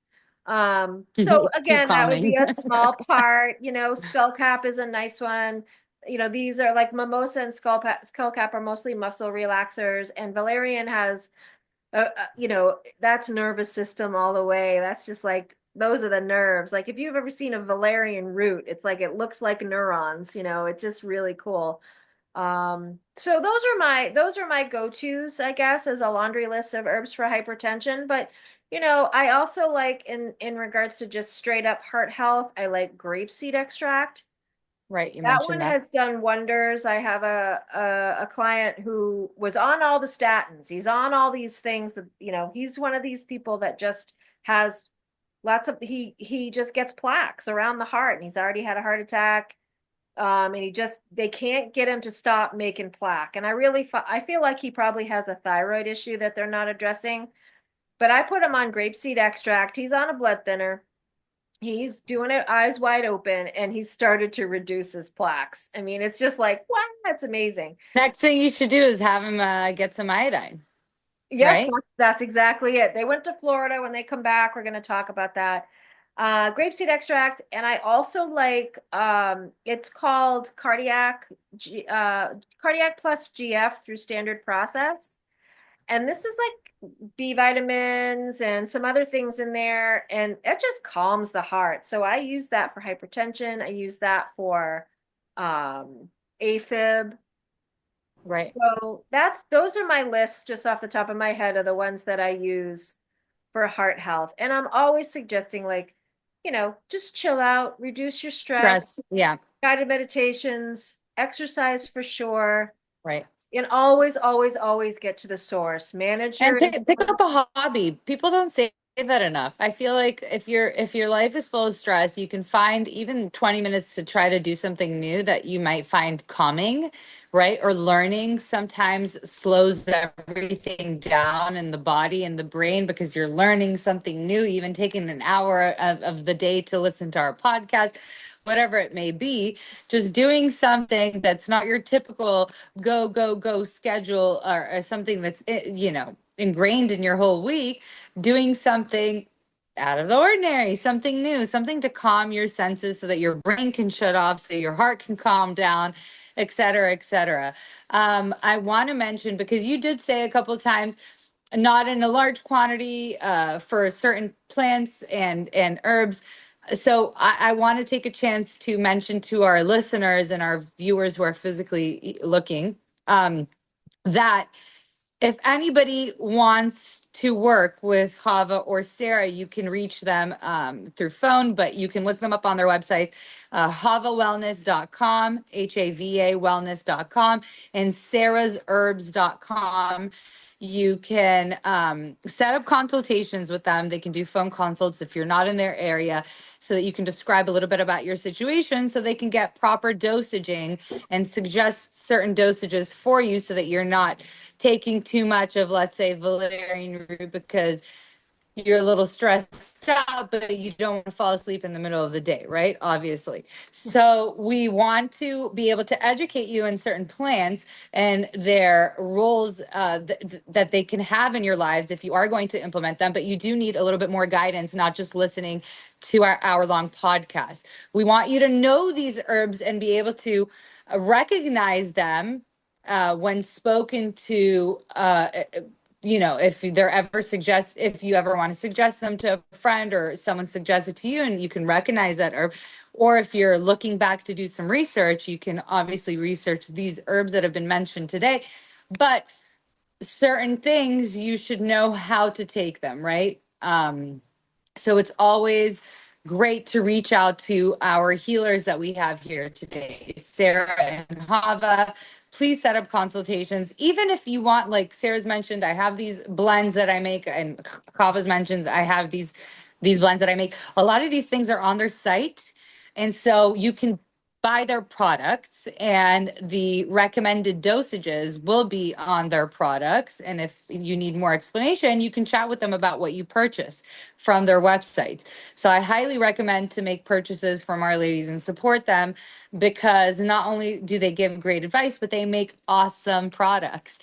So It's too again, that would be calming. a small part. Skullcap is a nice one. These are like mimosa and skullcap are mostly muscle relaxers, and valerian has, that's nervous system all the way. That's just like those are the nerves. Like if you've ever seen a valerian root, it's like it looks like neurons. It's just really cool. So those are my go-tos, I guess, as a laundry list of herbs for hypertension. But I also like in regards to just straight up heart health, I like grapeseed extract. Right. You That one mentioned that. has done wonders. I have a client who was on all the statins. He's on all these things that, he's one of these people that just has lots of he just gets plaques around the heart, and he's already had a heart attack. And they can't get him to stop making plaque. And I feel like he probably has a thyroid issue that they're not addressing. But I put him on grapeseed extract. He's on a blood thinner. He's doing it eyes wide open, and he's started to reduce his plaques. I mean, it's just like, wow, that's amazing. Next thing you should do is have him get some iodine, Yes, right? that's exactly it. They went to Florida. When they come back, we're going to talk about that. Grapeseed extract, and I also like it's called cardiac plus GF through standard process. And this is like B vitamins and some other things in there, and it just calms the heart. So I use that for hypertension. I use that for AFib. Right. So those are my lists just off the top of my head of the ones that I use for heart health. And I'm always suggesting, like, just chill out, reduce your stress, Stress. Yeah. guided meditations, exercise for sure, Right. and always, always, always get to the source. Manage And your pick insulin. up a hobby. People don't say that enough. I feel like if your life is full of stress, you can find even 20 minutes to try to do something new that you might find calming, right? Or learning sometimes slows everything down in the body and the brain because you're learning something new, even taking an hour of the day to listen to our podcast, whatever it may be, just doing something that's not your typical go, go, go schedule, or something that's, ingrained in your whole week, doing something out of the ordinary, something new, something to calm your senses so that your brain can shut off, so your heart can calm down, et cetera, et cetera. I want to mention, because you did say a couple of times, not in a large quantity for certain plants and herbs. So I want to take a chance to mention to our listeners and our viewers who are physically looking, that if anybody wants to work with Hava or Sarah, you can reach them through phone, but you can look them up on their website, havawellness.com, HAVA wellness.com, and sarahsherbs.com. You can set up consultations with them. They can do phone consults if you're not in their area, so that you can describe a little bit about your situation so they can get proper dosaging and suggest certain dosages for you so that you're not taking too much of, let's say, valerian root because you're a little stressed out, but you don't want to fall asleep in the middle of the day, right? Obviously. So we want to be able to educate you in certain plants and their roles that they can have in your lives if you are going to implement them. But you do need a little bit more guidance, not just listening to our hour-long podcast. We want you to know these herbs and be able to recognize them when spoken to, if you ever want to suggest them to a friend or someone suggests it to you and you can recognize that herb, or if you're looking back to do some research, you can obviously research these herbs that have been mentioned today. But certain things you should know how to take them, right? So it's always great to reach out to our healers that we have here today, Sarah and Hava. Please set up consultations. Even if you want, like Sarah's mentioned, I have these blends that I make, and Hava's mentions, I have these blends that I make. A lot of these things are on their site. And so you can buy their products and the recommended dosages will be on their products. And if you need more explanation, you can chat with them about what you purchase from their websites. So I highly recommend to make purchases from Our Ladies and support them, because not only do they give great advice, but they make awesome products.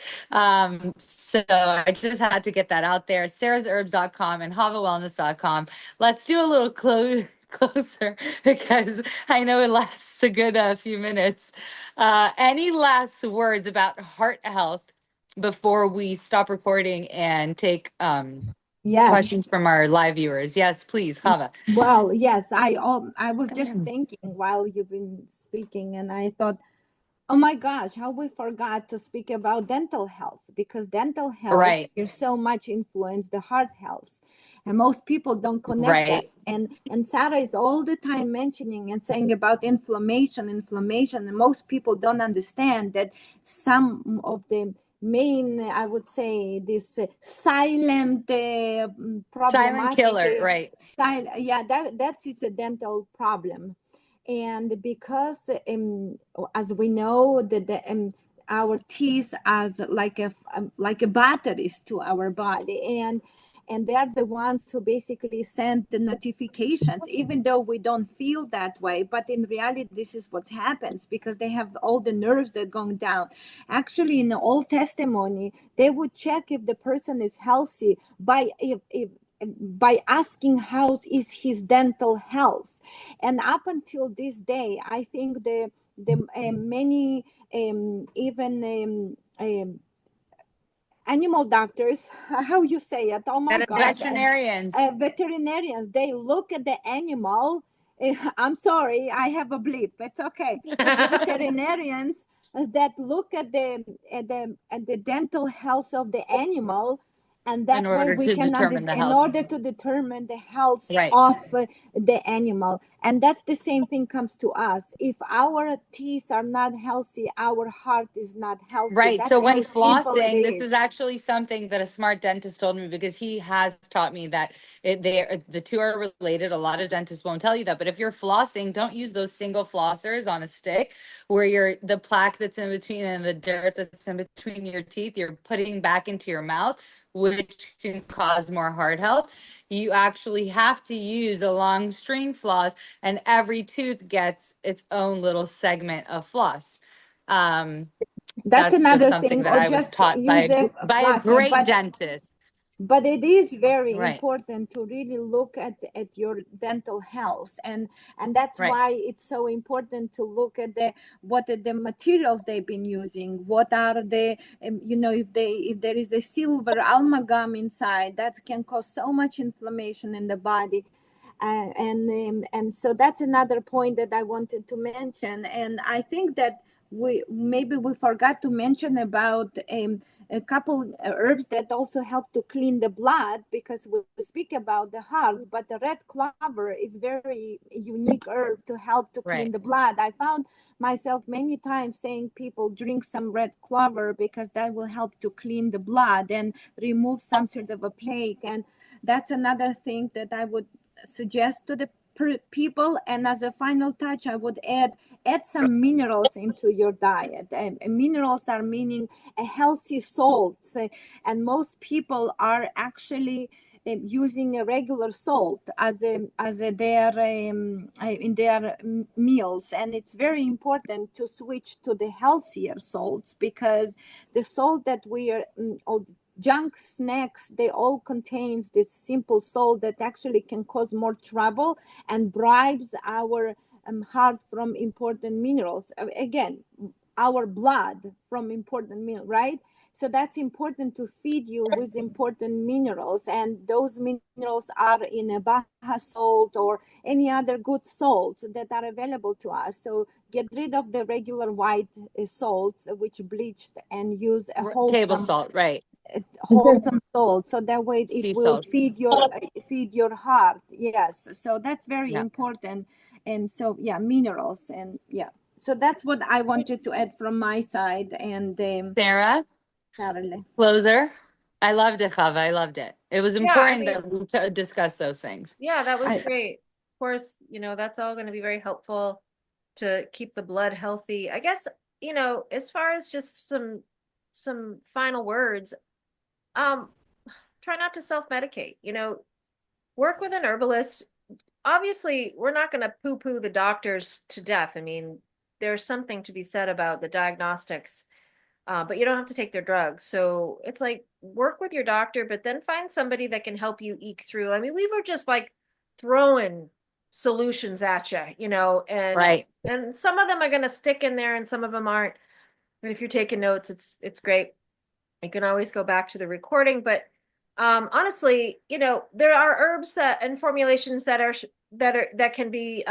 So I just had to get that out there. sarahsherbs.com and havawellness.com. Let's do a little closer because I know it lasts a good few minutes. Any last words about heart health before we stop recording and take Yes. questions from our live viewers? Yes, please, Hava. Well, yes, I was just thinking while you've been speaking, and I thought, oh my gosh, how we forgot to speak about dental health, because dental health Right, is so much influence the heart health, and most people don't connect that. right. And Sarah is all the time mentioning and saying about inflammation, and most people don't understand that some of the main, I would say, this silent Silent problematic killer, right. yeah, that is a dental problem. And because as we know that our teeth as like a batteries to our body, and they're the ones who basically send the notifications, even though we don't feel that way. But in reality, this is what happens because they have all the nerves that go down. Actually, in the Old Testimony, they would check if the person is healthy if by asking how is his dental health. And up until this day, I think the many even animal doctors, how you say it, oh my god, Veterinarians. veterinarians, they look at the animal. I'm sorry, I have a bleep, it's okay. Veterinarians that look at the dental health of the animal, and In that way order we to can determine the understand in health. order to determine the health Right. of the animal. And that's the same thing comes to us. If our teeth are not healthy, our heart is not healthy. Right. So That's when how simple it flossing, this is. is actually something that a smart dentist told me because he has taught me that the two are related. A lot of dentists won't tell you that, but if you're flossing, don't use those single flossers on a stick where the plaque that's in between and the dirt that's in between your teeth, you're putting back into your mouth, which can cause more heart health. You actually have to use a long string floss, and every tooth gets its own little segment of floss. Um, That's that's just another something thing, that or I was just taught use a by a flosser. great dentist. But it is very Right, important to really look at your dental health, and that's right, why it's so important to look at what are the materials they've been using, what are the if there is a silver amalgam inside, that can cause so much inflammation in the body. And so that's another point that I wanted to mention. And I think that we forgot to mention about a couple herbs that also help to clean the blood, because we speak about the heart, but the red clover is very unique herb to help to clean right. the blood. I found myself many times saying people drink some red clover because that will help to clean the blood and remove some sort of a plaque. And that's another thing that I would suggest to the people. And as a final touch, I would add some minerals into your diet. And minerals are meaning a healthy salt. And most people are actually using a regular salt as their in their meals. And it's very important to switch to the healthier salts, because the salt that we are all junk snacks, they all contains this simple salt that actually can cause more trouble and bribes our heart from important minerals. Again, our blood from important minerals, right? So that's important to feed you with important minerals, and those minerals are in a Baja salt or any other good salts that are available to us. So get rid of the regular white salts, which bleached, and use a Table wholesome salt, right. wholesome salt, so that way it Sea will salts. feed your heart. Yes, so that's very Yeah. important. And so yeah, minerals. And yeah, so that's what I wanted to add from my side. And Sarah, Carole. closer. I loved it, Chava. I loved it. It was Yeah, I important mean, that we discuss those things. yeah, that was I great. Of course, that's all going to be very helpful to keep the blood healthy. I guess, as far as just some final words, um, try not to self-medicate. Work with an herbalist. Obviously, we're not going to poo-poo the doctors to death. I mean, there's something to be said about the diagnostics, but you don't have to take their drugs. So it's like work with your doctor, but then find somebody that can help you eke through. I mean, we were just like throwing solutions at you, and Right. and some of them are going to stick in there and some of them aren't. And if you're taking notes, it's great. You can always go back to the recording, but honestly, there are herbs that and formulations that can be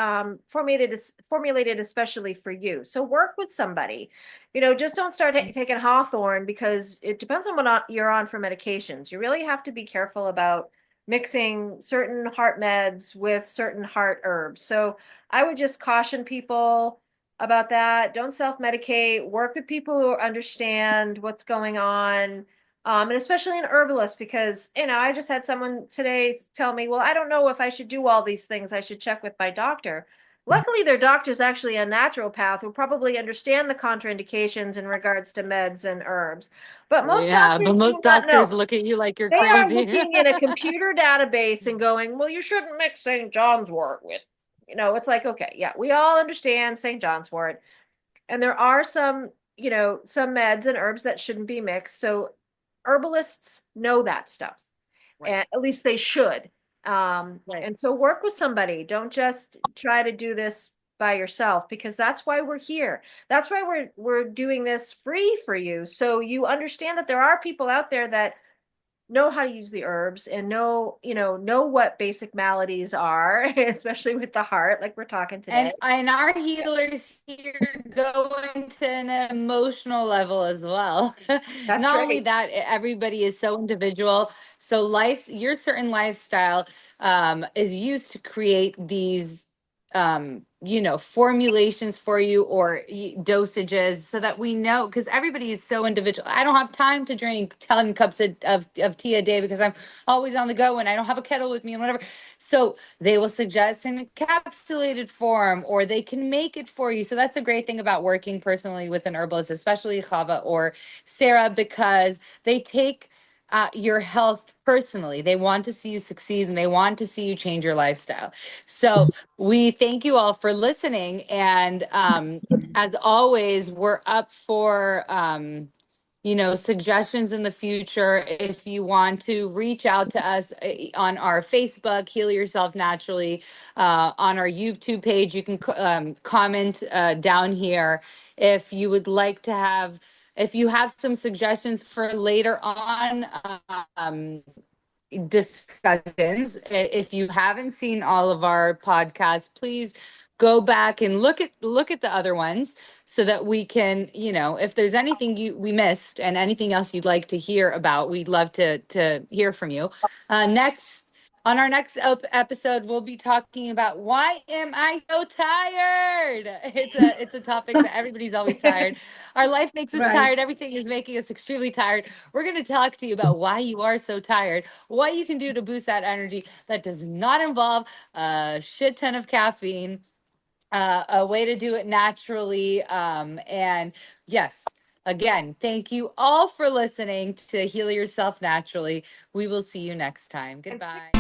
formulated especially for you. So work with somebody. Just don't start taking Hawthorne, because it depends on what you're on for medications. You really have to be careful about mixing certain heart meds with certain heart herbs. So I would just caution people about that. Don't self-medicate. Work with people who understand what's going on. And especially an herbalist, because, I just had someone today tell me, well, I don't know if I should do all these things. I should check with my doctor. Luckily, their doctor's actually a naturopath who probably understand the contraindications in regards to meds and herbs. But most Yeah, doctors but do most not doctors know. look at you like you're They are crazy. looking in a computer database and going, well, you shouldn't mix St. John's wort with, it's like, okay, yeah, we all understand St. John's wort. And there are some, some meds and herbs that shouldn't be mixed. So herbalists know that stuff, Right. and at least they should. Right. And so work with somebody. Don't just try to do this by yourself, because that's why we're here. That's why we're doing this free for you. So you understand that there are people out there that know how to use the herbs and know what basic maladies are, especially with the heart, like we're talking today. And our healers here go into an emotional level as well. That's Not only right. that, everybody is so individual. So your certain lifestyle is used to create these formulations for you, or dosages, so that we know, because everybody is so individual. I don't have time to drink 10 cups of tea a day because I'm always on the go and I don't have a kettle with me and whatever. So they will suggest an encapsulated form, or they can make it for you. So that's a great thing about working personally with an herbalist, especially Chava or Sarah, because they take your health personally. They want to see you succeed and they want to see you change your lifestyle. So we thank you all for listening. And as always, we're up for suggestions in the future. If you want to reach out to us on our Facebook, Heal Yourself Naturally, on our YouTube page, you can comment down here if you would like to have, if you have some suggestions for later on. Um, Discussions. If you haven't seen all of our podcasts, please go back and look at the other ones, so that we can, if there's anything we missed and anything else you'd like to hear about, we'd love to hear from you. Next On our next episode, we'll be talking about why am I so tired? It's a topic that everybody's always tired. Our life makes us Right. tired. Everything is making us extremely tired. We're going to talk to you about why you are so tired, what you can do to boost that energy that does not involve a shit ton of caffeine, a way to do it naturally. And yes, again, thank you all for listening to Heal Yourself Naturally. We will see you next time. And Goodbye.